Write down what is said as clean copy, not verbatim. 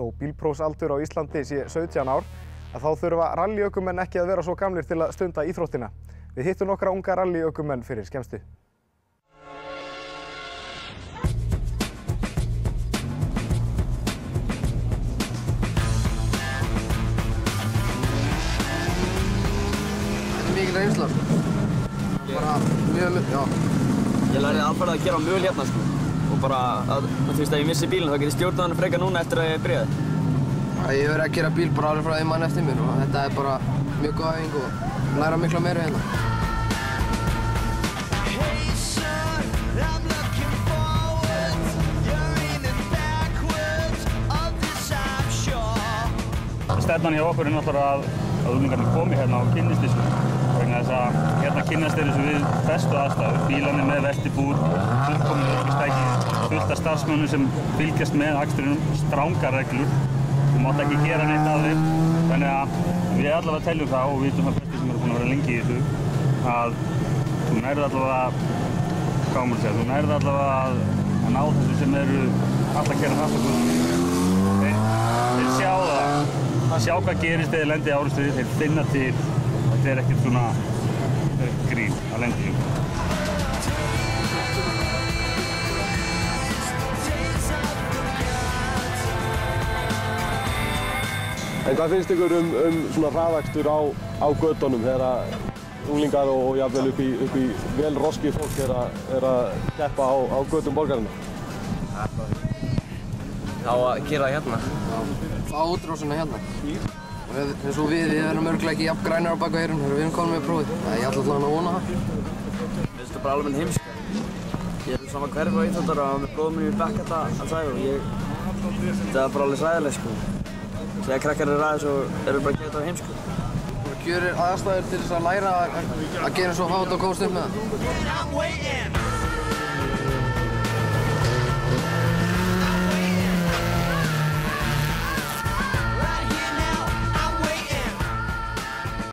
Þó bílprófsaldur á Íslandi sé 17 ár, þá þurfa rallyökumenn ekki að vera svo gamlir til að stunda íþróttina. Við hittum nokkra unga rallyökumenn fyrir skemmstu. Mikil reynsla, bara mjög, já. Ég lærði alfarið að gera möl hérna, og bara að ef ég missi bílinn þá get ég stjórnað hann frekar núna eftir að ég byrjaði. Ég hef verið að gera bíl bara alveg frá því mann eftir mér og þetta er bara mjög góð æfing og læra mikla meira hérna. Stefnan hjá okkur er náttúrulega að unglingarnir komi hérna og kynnist þessu. Vegna þess að hérna kynnast þeir þessu við bestu aðstæður. Bílarnir með veltibúr, fullkomið ökustæki, fullt af starfsmönnum sem fylgjast með akstrinum, strangar reglur. Þú mátt ekki gera neitt að þeim. Þannig að við allavega teljum það og við vitum það flestir sem eru búin að vera lengi í þessu að þú nærð allavega, hvað má maður segja, þú nærð allavega að ná þessu sem eru alltaf að gera hratt og guð. Þeir sjá það. Sjá hvað gerist þegar þeir lendi í árekstri, þeir finna til. Þetta er ekkert svona grín að lenda í. En hvað finnst ykkur svona hraðakstur á götunum þegar unglingar og jafnvel upp í vel roskið fólk er að keppa á götum borgarinnar? Á að gera hérna. Á útrósina hérna. Eins og við erum örgulega ekki jafn grænar á bak við eyrun þegar við erum komin með prófið. Ég ætla alltaf að vona það. Mér finnst þetta bara alveg heimska. Ég er sama hverfi á íþróttar og með bróðum minn í bekk þetta sagði og þetta er bara alveg sæðileg sko. Þegar krakkar eru aðeins og eru bara að gera þetta heimsku. Það gjörir aðstæður til þess að læra að gera svo hátt og góð stund með það.